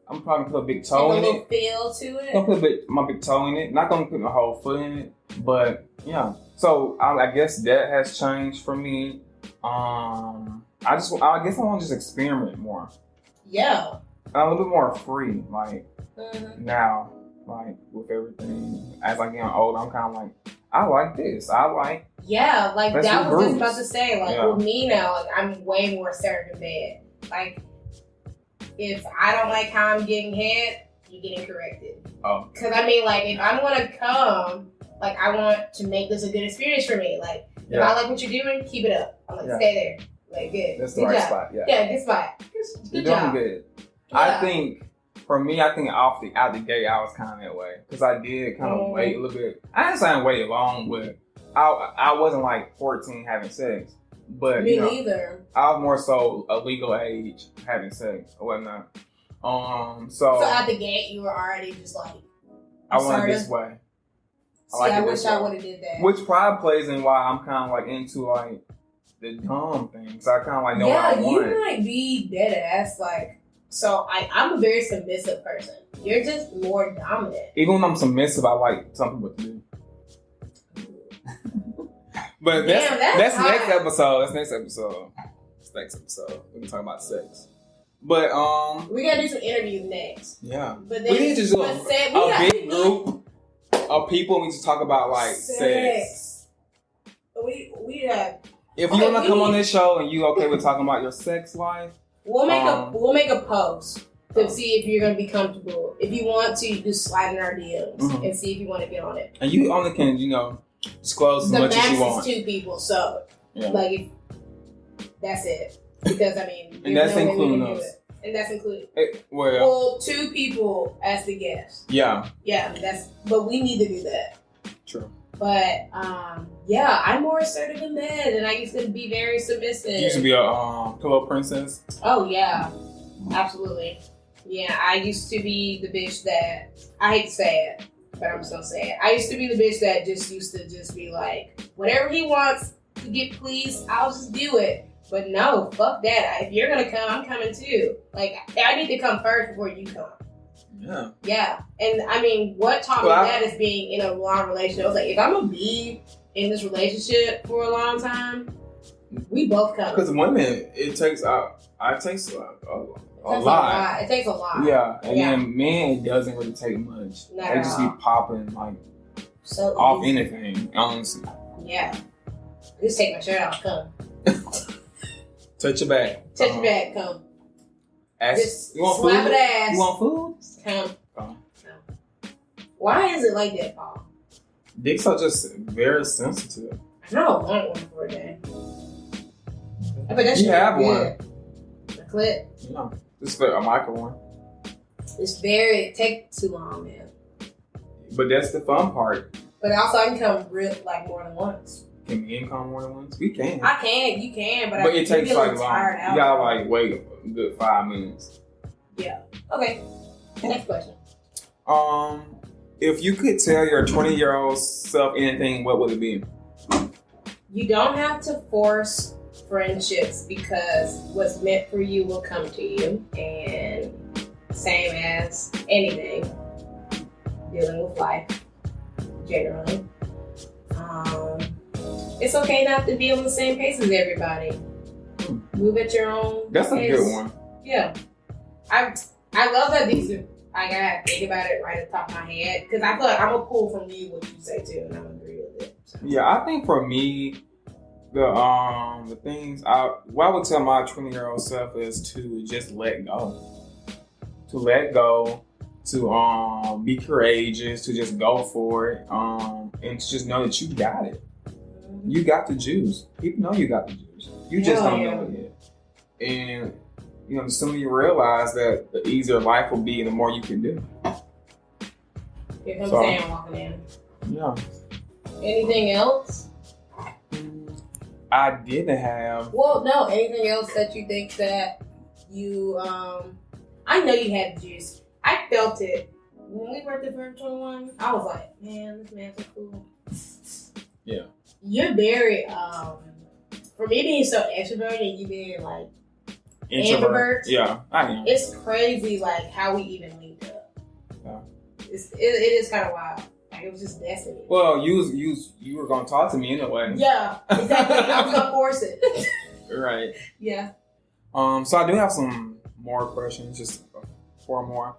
I'm probably put a big toe in it. A little feel to it. I'm gonna put my big toe in it. Not gonna put my whole foot in it, but yeah. So I guess that has changed for me. I guess I want to just experiment more. Yeah. I'm a little bit more free, like now, like with everything. As I get older, I'm kind of like, I like this. Yeah, like Let's that do was groups. just about to say. Like with me now, like I'm way more assertive in bed. Like if I don't like how I'm getting head, you're getting corrected. Oh. Because I mean, like if I'm gonna come, like I want to make this a good experience for me. Like if I like what you're doing, keep it up. I'm like stay there. Like good. That's the good right job. spot. Yeah. Yeah, good spot. Good You're job. doing good. Yeah. I think for me, out the gate, I was kind of that way because I did kind of wait a little bit. I didn't say I waited long, but I wasn't like 14 having sex. But me neither. I was more so a legal age having sex or whatnot. So at the gate, you were already just like, I went this way. I wish I would have did that. Which probably plays in why I'm kind of like into like the dumb things. I kind of like know what I want. Yeah, you might be dead ass like. So I'm a very submissive person. You're just more dominant. Even when I'm submissive, I like some people to do. But that's next episode. That's next episode. We can talk about sex. But we gotta do some interviews next. Yeah. But then we need to do a big group of people. We need to talk about like sex. We have. If you wanna come on this show and you okay with talking about your sex life, we'll make a post to see if you're gonna be comfortable. If you want to, you just slide in our DMs and see if you want to get on it. And you only can, disclose as much as you want. The max is 2 people, so like that's it. Because I mean, and that's including us. And that's included. Well, 2 people as the guest. Yeah. Yeah, but we need to do that. True. But I'm more assertive than that, and I used to be very submissive. You used to be a pillow princess. Oh yeah, absolutely. Yeah, I used to be the bitch that I hate to say it, but I'm just gonna say it. I used to be the bitch that used to be like, whatever he wants to get pleased, I'll just do it. But no, fuck that. If you're gonna come, I'm coming too. Like I need to come first before you come. Yeah. Yeah. And I mean, what taught me that is being in a long relationship. I was like, if I'm gonna be in this relationship for a long time, we both come. Because women, it takes a lot. It takes a lot. Yeah. And then men, it doesn't really take much. They just be popping like off anything, honestly. Yeah. Just take my shirt off, come. Touch your back. Touch your back, come. Just you want slap food? It ass. You want food? Come. Why is it like that, Paul? Dicks are just very sensitive. I don't want one for a day. But that you have one. A clip. No, just for a micro one. It takes too long, man. But that's the fun part. But also, I can come like more than once. Can men come more than once? We can. I can, you can, but it takes like long. You gotta like wait a good 5 minutes. Yeah. Okay. Next question. If you could tell your 20-year-old self anything, what would it be? You don't have to force friendships because what's meant for you will come to you, and same as anything dealing with life generally. It's okay not to be on the same pace as everybody. Move at your own That's pace. A good one. Yeah. I love that these are, I gotta think about it right at the top of my head, because I feel like I'm gonna pull from you what you say too, and I'm gonna agree with it. So. Yeah, I think for me, the things what I would tell my 20-year-old self is to just let go. To let go, to be courageous, to just go for it, and to just know that you got it. You got the juice. People know you got the juice. You just don't know it yet. And, you know, the sooner you realize that, the easier life will be and the more you can do. Here comes Sam walking in. Yeah. Anything else? I didn't have. Well, no. Anything else that you think that you, I know you had juice. I felt it. When we were at the Forever 21, I was like, man, this man's so cool. Yeah. You're very, for me being so extroverted and you being like introvert. Yeah, I am. It's crazy like how we even linked up. Yeah. It is kind of wild. Like it was just destiny. Well, you were gonna talk to me anyway. Yeah, exactly. I was gonna force it. Right. Yeah. So I do have some more questions, just 4 more.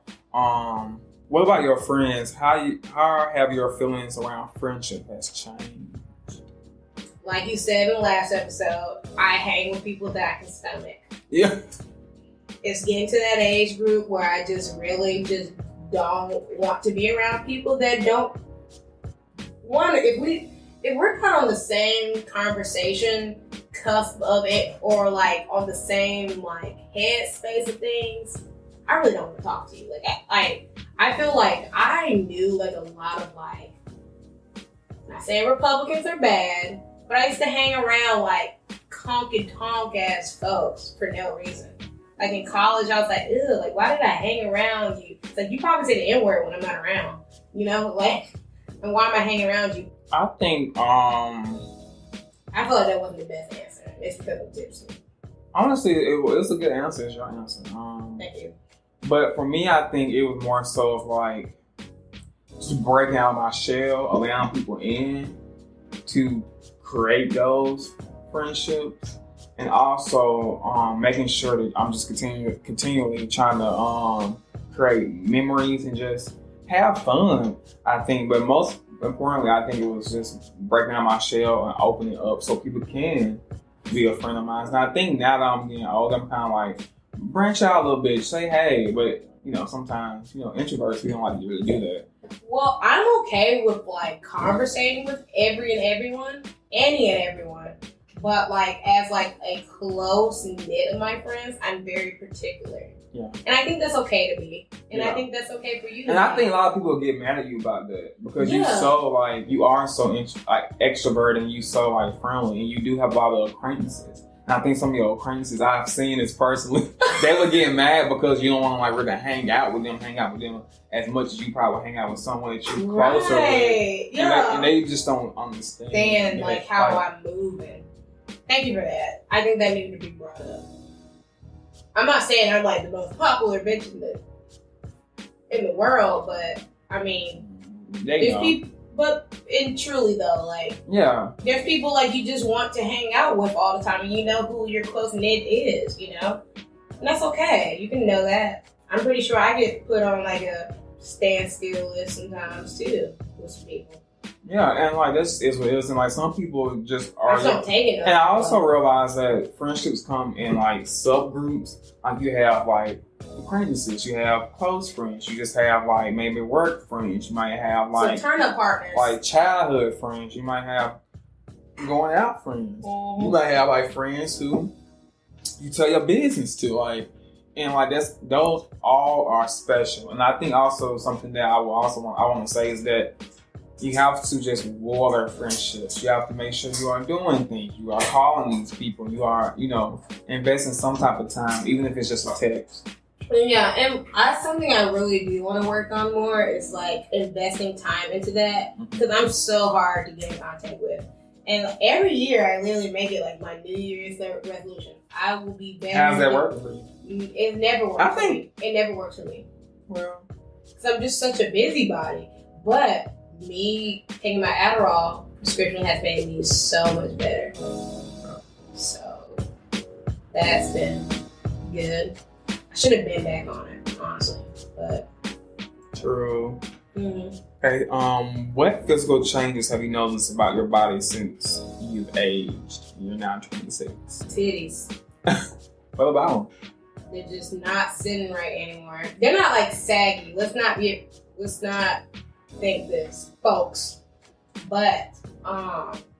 What about your friends? How have your feelings around friendship has changed? Like you said in the last episode, I hang with people that I can stomach. Yeah. It's getting to that age group where I just really just don't want to be around people that don't want. If we're kind of on the same conversation cusp of it, or like on the same like head space of things, I really don't want to talk to you. Like I feel like I knew like a lot of like, I'm not saying Republicans are bad, but I used to hang around like conky tonk ass folks for no reason. Like in college, I was like, ew, like why did I hang around you? It's like you probably say the N-word when I'm not around, you know? Like, and why am I hanging around you? I think I feel like that wasn't the best answer. It's because I'm tipsy. honestly, it's a good answer. It's your answer. Thank you. But for me, I think it was more so of like just breaking out my shell, allowing people in to create those friendships, and also making sure that I'm just continually trying to create memories and just have fun. I think, but most importantly, I think it was just breaking out my shell and opening up so people can be a friend of mine. And I think now that I'm getting older, I'm kind of like branch out a little bit, say hey, but you know, sometimes, you know, introverts, we don't like to really do that. Well, I'm okay with like conversating with any and everyone, but like as like a close knit of my friends, I'm very particular. Yeah. And I think that's okay to be. And Yeah. I think that's okay for you to And be. I think a lot of people get mad at you about that because Yeah. you are so like extrovert and you so like friendly and you do have a lot of acquaintances. And I think some of your acquaintances I've seen this personally, they would get mad because you don't want to like really hang out with them as much as you probably hang out with someone that you're closer with. Yeah. And they just don't understand. Like how I'm moving. Thank you for that. I think that needed to be brought up. I'm not saying I'm like the most popular bitch in the world, but I mean, there's people. But truly though, like there's people like you just want to hang out with all the time, and you know who your close knit is, you know, and that's okay. You can know that. I'm pretty sure I get put on like a standstill list sometimes too with some people. Yeah, and like this is what it is, and like some people just are. And I also realize that friendships come in like subgroups. Like you have like acquaintances, you have close friends, you just have like maybe work friends, you might have like turn up partners, like childhood friends, you might have going out friends, mm-hmm. You might have like friends who you tell your business to, like, and like those all are special. And I think also something that I want to say is that you have to just water friendships. You have to make sure you are doing things. You are calling these people. You are, you know, investing some type of time, even if it's just a text. Yeah, and that's something I really do want to work on more is like investing time into that because I'm so hard to get in contact with. And every year I literally make it like my New Year's resolution. I will be better. How's that working for you? It never works for me. It never works for me. Well, because I'm just such a busybody. But me taking my Adderall prescription has made me so much better. So that's been good. I should have been back on it, honestly. But true. Mm-hmm. Okay. What physical changes have you noticed about your body since you've aged? You're now 26. Titties. What about them? They're just not sitting right anymore. They're not like saggy. Let's not think this, folks. But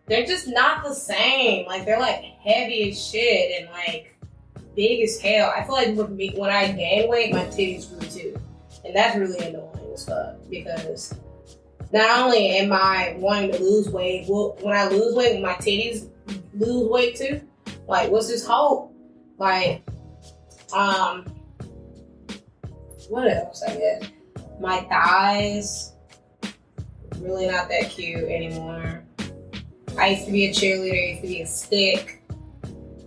they're just not the same. Like, they're like heavy as shit and like big as hell. I feel like with me, when I gain weight, my titties grew too. And that's really annoying as fuck because not only am I wanting to lose weight, well, when I lose weight, when my titties lose weight too, like, what's this hope? Like, what else, I guess? My thighs, really not that cute anymore. I used to be a cheerleader, I used to be a stick.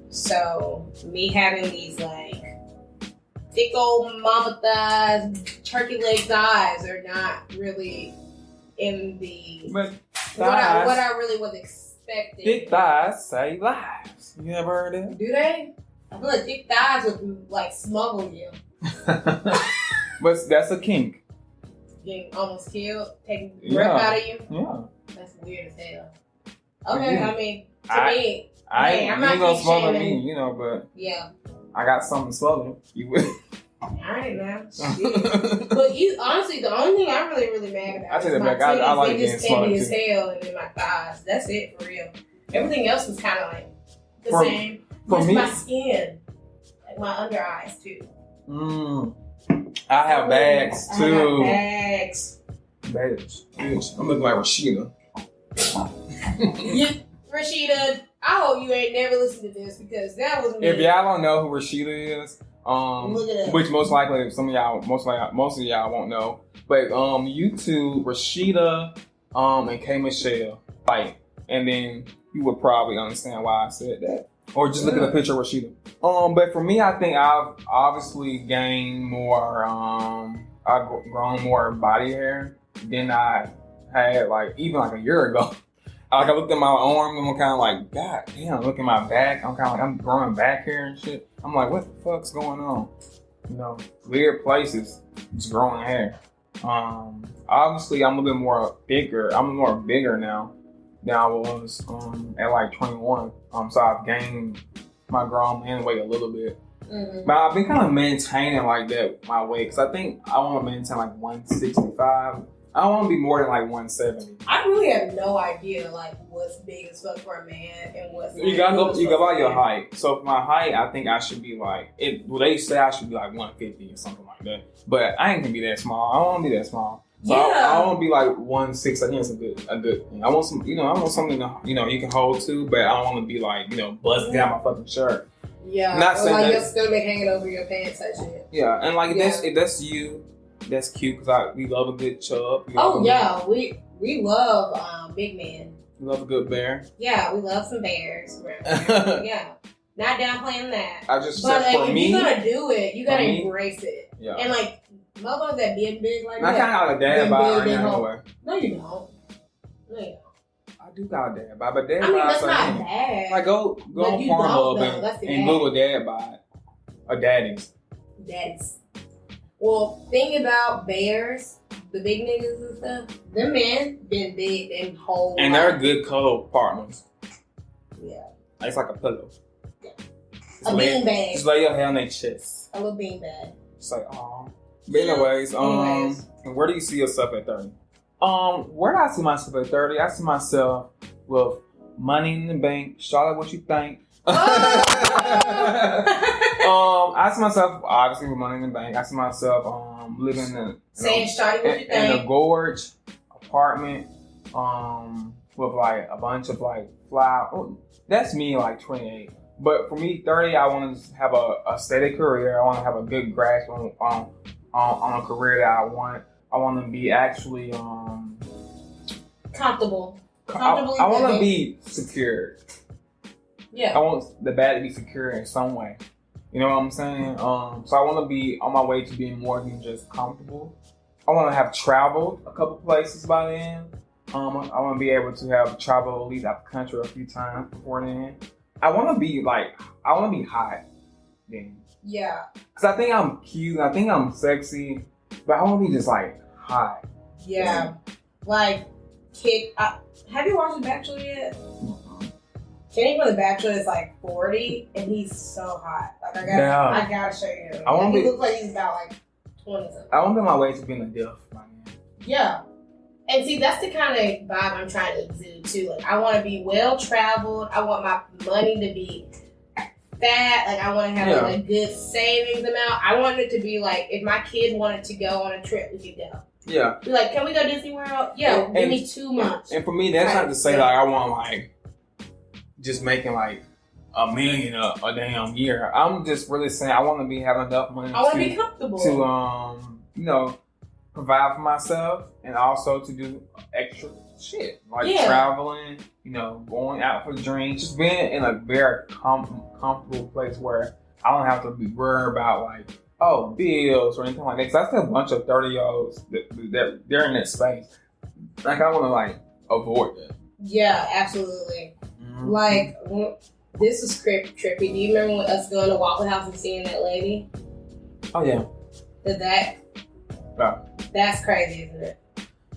So, me having these, like, thick old mama thighs, turkey leg thighs are not really in the... But what I really was expecting. Thick thighs save lives. You never heard that? Do they? I feel like thick thighs would, like, smuggle you. But that's a kink. Getting almost killed, taking breath out of you. Yeah. That's weird as hell. Okay, Yeah. I mean, to me, I'm not gonna smother me, you know, but yeah, I got something to smother. You would. Alright now. But you honestly, the only thing I'm really mad about I take is that my back. I like titties. They getting just heavy as smothered hell, and then my thighs. That's it for real. Everything else was kind of like the For- same. for Just me- my skin, like my under eyes too. I have bags I too. got bags. Bags. Bitch, I'm looking like Rashida. Yeah, Rashida, I hope you ain't never listened to this because that was me. If y'all don't know who Rashida is, Look it up. which most likely most of y'all won't know, but YouTube Rashida and K Michelle, like, and then you would probably understand why I said that, or just look at a picture of Rashida. But for me, I think I've obviously gained more. I've grown more body hair than I had like even like a year ago. Like, I looked at my arm and I'm kind of like, God damn, look at my back. I'm kind of like, I'm growing back hair and shit. I'm like, what the fuck's going on? You know, weird places, just growing hair. Obviously, I'm a little bit more bigger. I'm more bigger now than I was at like 21. So I've gained my grown man weight a little bit. Mm-hmm. But I've been kind of maintaining like that, my weight. Because I think I want to maintain like 165. I don't want to be more than like 170. I really have no idea like what's big as fuck for a man and what's You gotta go by your height. So for my height, I think I should be like they say I should be like 150 or something like that. But I ain't gonna be that small. I don't want to be that small. So Yeah. I want to be like 160. I think it's a good thing. I want some, I want something to, you can hold to, but I don't want to be like, busting down my fucking shirt. Yeah. Not saying like that- your stomach hanging over your pants type shit. Yeah, and like Yeah. if that's you, that's cute because we love a good chub. Oh yeah, we love big men. We love a good bear. Yeah, we love some bears around here. Yeah. Not downplaying that. I just But said like, for if me, you're gonna do it, you gotta for me, embrace it. yeah. And like motherfuckers that being big like And I that. kind of got a dad Big, bod right big, now big anyway. No, you don't. No, you don't. I do got a dad bod, but dad I mean, bod. that's not bad. Like go But on you don't, Pornhub though. That's the and bad. Google dad bod or daddies. Daddies. Well, think about bears, the big niggas and stuff. Them men been big and whole. And they're good cuddle partners. Yeah. It's like a pillow. Yeah. Just A lay- beanbag. Just lay your head on their chest. A little beanbag. It's like, oh. But anyways, and where do you see yourself at 30? Where do I see myself at 30? I see myself with money in the bank. Charlotte, what you think? I see myself obviously with money in the bank. I see myself living Saying, Shawty, what you in a think? gorge apartment with like a bunch of like flowers. That's me like 28. But for me, 30, I want to have a steady career. I want to have a good grasp on a career that I want. I want to be actually Comfortable. I want to be secure. Yeah. I want the bag to be secure in some way. You know what I'm saying? So I want to be on my way to being more than just comfortable. I want to have traveled a couple places by then. I want to be able to have traveled at least out the country a few times before then. I want to be hot then. Yeah. Cause I think I'm cute. I think I'm sexy, but I want to be just like hot. Yeah. Like, have you watched The Bachelor yet? Kenny from The Bachelor is like 40 and he's so hot. Like I gotta show you him. He looks like he's about like 20 something. I want to be on my way to being a diff by then. Yeah. And see, that's the kind of vibe I'm trying to exude too. Like, I want to be well traveled. I want my money to be fat. Like, I want to have like a good savings amount. I want it to be like, if my kid wanted to go on a trip, we could go. Yeah. Be like, can we go Disney World? Yeah, give me 2 months. And for me, that's not to say like I want like just making like $1 million a damn year. I'm just really saying I want to be having enough money. I want to be comfortable to provide for myself and also to do extra shit like traveling. Going out for drinks, just being in a very comfortable place where I don't have to be worried about like bills or anything like that. Cause I see a bunch of 30-year-olds that they're in that space. Like I want to like avoid that. Yeah, absolutely. Mm-hmm. Like this is trippy. Do you remember when us going to Waffle House and seeing that lady? Oh yeah. Yeah. That's crazy, isn't it?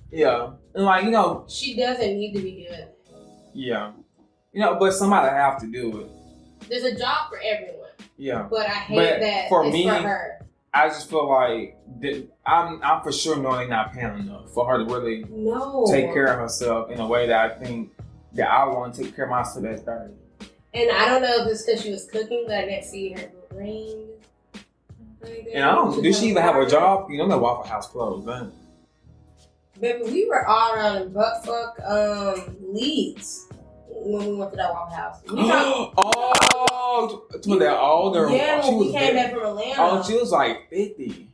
Yeah, and like she doesn't need to be doing it. Yeah, but somebody have to do it. There's a job for everyone. Yeah, but I hate that for it's me, for her. I just feel like I'm for sure know they're not paying enough for her to really take care of herself in a way that I think that I want to take care of myself at 30. And I don't know if it's because she was cooking, but I didn't see her ring. And I don't. Did she even have a job? That Waffle House closed, man. Baby, we were all around in buttfuck Leeds when we went to that Waffle House. To that older. Yeah, when we came back from Atlanta. Oh, she was like 50.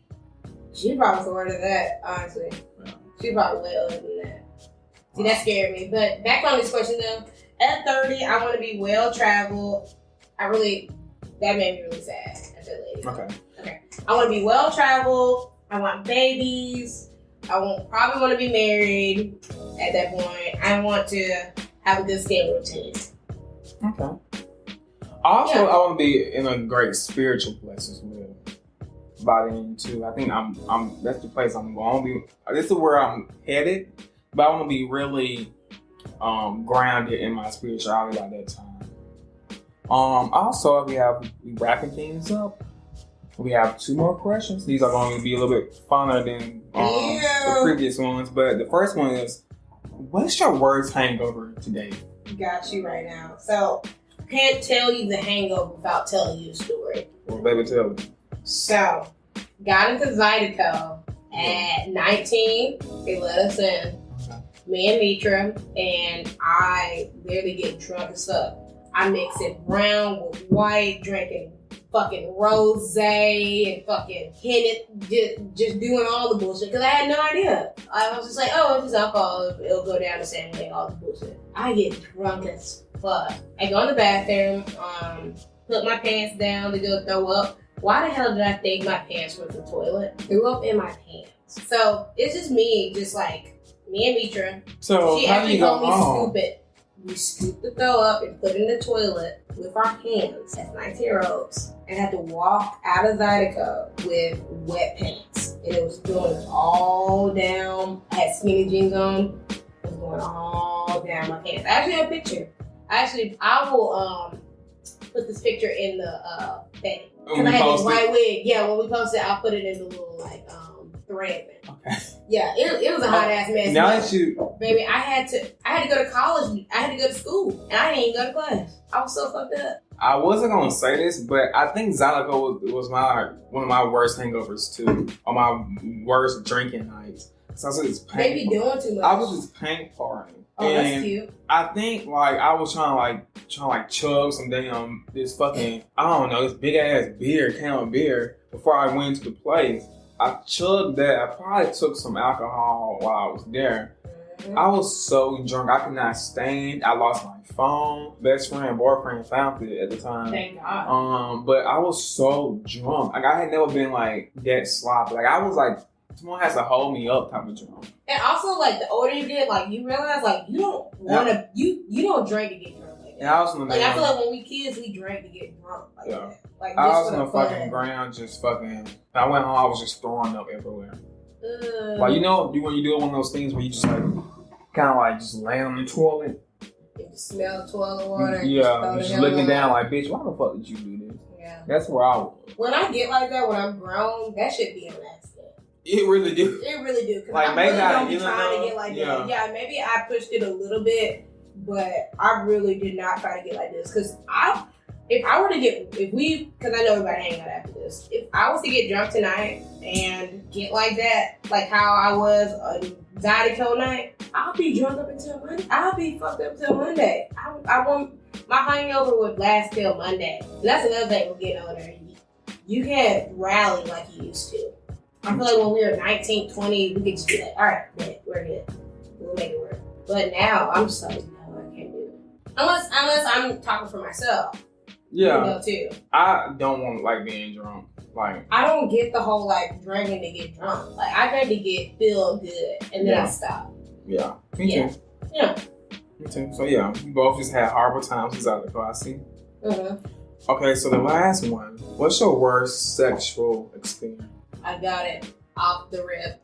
She probably older than that, honestly. Yeah. She probably way older than that. See, that scared me. But back on this question though, at 30, I want to be well traveled. That made me really sad at that lady. Okay. I want to be well traveled. I want babies. I probably want to be married at that point. I want to have a good skin routine. Okay. Also, I want to be in a great spiritual place as well. By then too, I think I'm. That's the place I'm going to be. This is where I'm headed, but I want to be really grounded in my spirituality by that time. Also, we wrapping things up. We have 2 more questions. These are going to be a little bit funner than the previous ones. But the first one is, what's your worst hangover today? Got you right now. So, can't tell you the hangover without telling you a story. Well, baby, tell me. So, got into Zydeco at 19. They let us in. Okay. Me and Mitra. And I literally get drunk as fuck. I mix it brown with white, drinking fucking rose and fucking hit it, just doing all the bullshit because I had no idea. I was just like, it's just alcohol, it'll go down the same way, all the bullshit. I get drunk as fuck. I go in the bathroom, put my pants down to go throw up. Why the hell did I think my pants were the toilet? Threw up in my pants. So it's just me and Mitra. So she how do you go home? Scoop it. We scooped the throw up and put it in the toilet with our hands as 19-year-olds and had to walk out of Zydeco with wet pants. And it was going all down. I had skinny jeans on. It was going all down my pants. I actually have a picture. I will put this picture in the thing. Because I had this white wig. Yeah, when we post it, I'll put it in the little thread. Okay. Yeah, it was a hot ass mess. Now that you, baby, I had to go to college. I had to go to school, and I didn't even go to class. I was so fucked up. I wasn't gonna say this, but I think Zydeco was one of my worst hangovers too, on my worst drinking nights. So I was just doing too much. I was just paint partying. Oh, that's cute. I think I was trying to chug some damn this fucking this big ass can of beer before I went to the place. I chugged that. I probably took some alcohol while I was there. Mm-hmm. I was so drunk. I could not stand. I lost my phone. Boyfriend found it at the time. Thank God. But I was so drunk. I had never been that sloppy. I was someone has to hold me up type of drunk. And also, the older you get, you realize, you don't want to, you don't drink to get drunk like that. And I was I feel like when we kids, we drank to get drunk that. I was on the fucking ground just fucking, I went home, I was just throwing up everywhere. When you do one of those things where you just just lay on the toilet. You just smell the toilet water. Yeah, just looking down bitch, why the fuck did you do this? Yeah. That's where I was. When I get like that, when I'm grown, that should be an accident. It really do. It really do. Cause Like, I maybe really not don't be even trying to though- get like yeah. that. Yeah, maybe I pushed it a little bit, but I really did not try to get like this. Cause if I were to get, cause I know we're about to hang out after this. If I was to get drunk tonight and get like that, like how I was on Zydeco night, I'll be drunk up until Monday. I'll be fucked up till Monday. I want my hangover would last till Monday. And that's another thing with getting older. You can't rally like you used to. I feel like when we were 19, 20, we could just be like, all right, we're good. We'll make it work. But now I'm just like, no, I can't do it. Unless I'm talking for myself. Yeah. You know, too. I don't want like being drunk. Like, I don't get the whole like drinking to get drunk. Like I drink to feel good and then I stop. Yeah. Me too. Yeah. Me too. So yeah, we both just had horrible times inside the car. I see. Mm-hmm. Okay, so the last one. What's your worst sexual experience? I got it off the rip.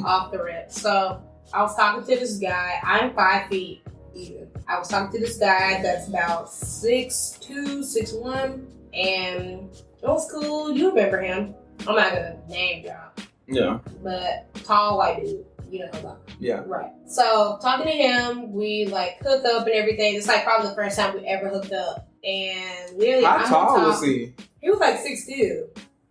Off the rip. So I was talking to this guy. I'm 5 feet even. I was talking to this guy that's about 6'2", 6'1", and it was cool. You remember him. I'm not gonna name drop. Yeah. But tall white dude. You know about him. Yeah. Right. So talking to him, we like hooked up and everything. It's like probably the first time we ever hooked up. And literally, How tall was he? He was like 6'2",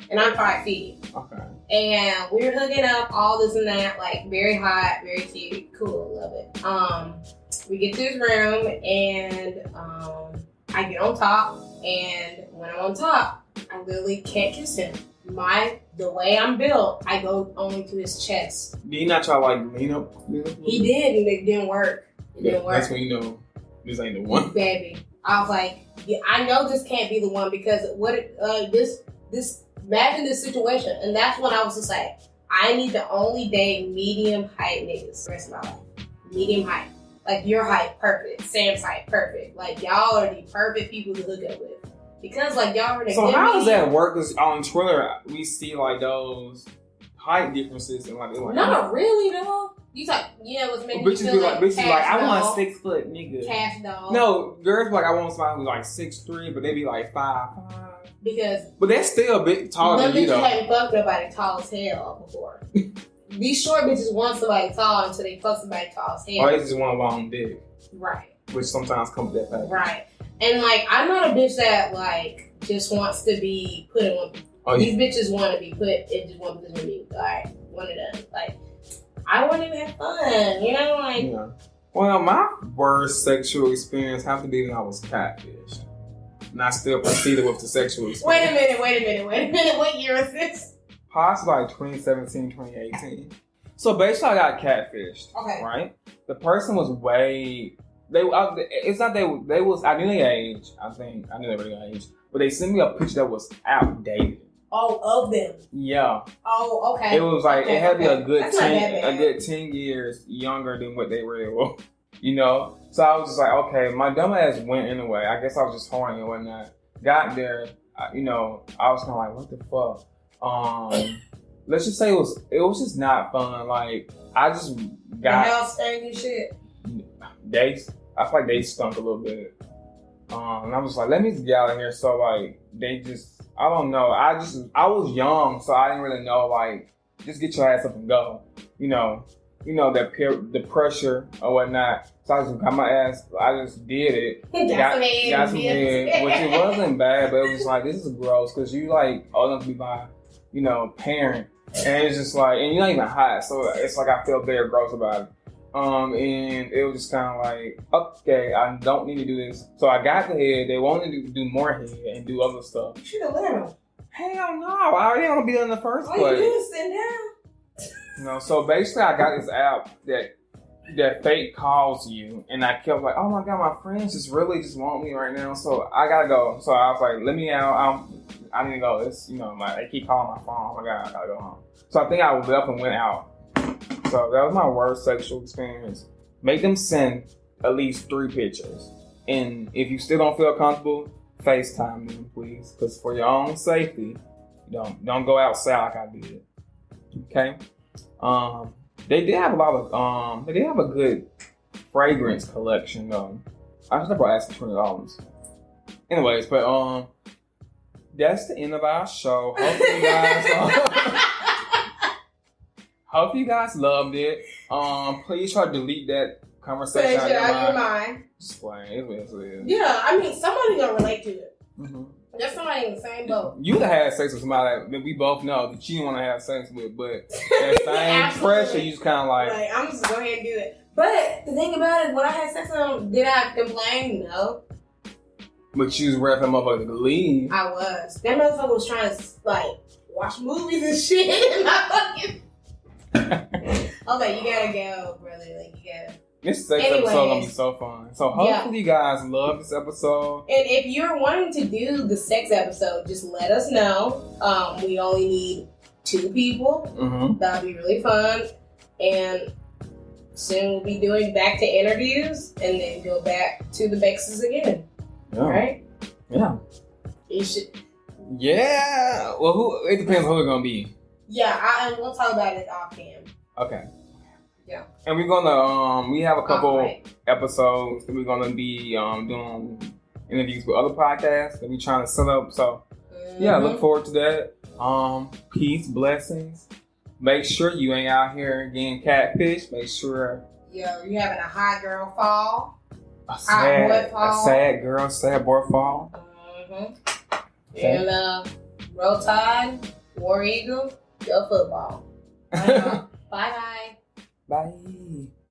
and I'm 5 feet. Okay. And we were hooking up, all this and that, like very hot, very cute, cool, love it. We get to his room and I get on top, and when I'm on top, I literally can't kiss him. The way I'm built, I go only to his chest. Did he not try to like lean up? He did, and it didn't work. It didn't work. That's when you know this ain't the one. Baby, I was like, yeah, I know this can't be the one because imagine this situation. And that's when I was just like, I need to only date medium height niggas the rest of my life. Medium height. Like your height, perfect. Sam's height, perfect. Like y'all are the perfect people to hook up with. Because like y'all are the So how does that work? Because on Twitter, we see like those height differences and like they're like, not really though. You talk, what's making bitches you be feel like, bitches be like, I want a dog, 6 foot nigga. cash dog. No, girls be like, I want somebody who's like 6'3", but they be like 5'5". Because But that's still a bit taller none than you bitches though. hadn't fucked nobody tall as hell before. These short bitches want somebody tall until they fuck somebody tall as hell. Or they just want a long dick, Right. which sometimes comes with that fact. Right. And like, I'm not a bitch that like just wants to be put in one. Oh, These bitches want to be put in just one position. Be alright, one and done. Like, I want to have fun, like. Yeah. Well, my worst sexual experience have to be when I was catfished. And I still proceeded with the sexual experience. Wait a minute. What year is this? Possibly like 2017, 2018. So basically I got catfished. Okay. Right? The person was it's not they was, I knew their age, I think. I knew their real age. But they sent me a picture that was outdated. Oh, of them. Yeah. Oh, okay. It was like, okay, it had to be okay. a good That's not that 10, bad. a good 10 years younger than what they really were. So I was just like, okay, my dumb ass went anyway. I guess I was just horny and whatnot. Got there, I was kind of like, what the fuck? Let's just say it was just not fun. Like, I just got... The house stank and shit? I feel like they stunk a little bit. And I was like, let me just get out of here. So like, they just, I don't know. I was young, so I didn't really know, like, just get your ass up and go. The pressure or whatnot. So I just got my ass, I just did it. Got some head, which it wasn't bad, but it was like, this is gross, because you like old enough to be my, parent. And it's just like, and you're not even hot, so it's like I feel very gross about it. And it was just kind of like, okay, I don't need to do this. So I got the head. They wanted to do more head and do other stuff. You should have let them. Hell no, I didn't want to be there in the first All place. you do is sit down. So basically I got this app that fake calls you, and I kept like, oh my god, my friends just really just want me right now, so I gotta go. So I was like, let me out. I need to go. It's they keep calling my phone. Oh my god, I gotta go home. So I think I left and went out. So that was my worst sexual experience. Make them send at least 3 pictures, and if you still don't feel comfortable, FaceTime them, please, because for your own safety, don't go outside like I did. Okay. They did have a lot of, they did have a good fragrance collection though. I just never asked for $20. Anyways, but that's the end of our show. Hopefully you guys Hope you guys loved it. Please try to delete that conversation out of your mind. Just playing. It's what it is. Yeah, I mean, somebody gonna relate to it. Mm-hmm. There's somebody in the same boat. You done had sex with somebody that we both know that you didn't want to have sex with, but that same pressure, you just kind of like, I'm just go ahead and do it. But the thing about it, when I had sex with him, did I complain? No. But you was ready for that motherfucker to leave. I was. That motherfucker was trying to like watch movies and shit. And I fucking. I was like, you gotta go, brother. Like, you gotta. This sex episode gonna be so fun. So hopefully you guys love this episode. And if you're wanting to do the sex episode, just let us know. We only need 2 people. Mm-hmm. That'll be really fun. And soon we'll be doing back to interviews and then go back to the Bexes again. Yeah. Right? Yeah. You should. Yeah. Well, it depends on who it's gonna be. Yeah, and we'll talk about it off cam. Okay. Yeah. And we're gonna we have a couple episodes that we're gonna be doing interviews with other podcasts that we're trying to set up. So yeah, look forward to that. Peace, blessings. Make sure you ain't out here getting catfish. Make sure you're having a hot girl fall. A sad girl, sad boy fall. Mm-hmm. Okay. And Roll Tide, War Eagle, go football. Bye. Bye. Bye.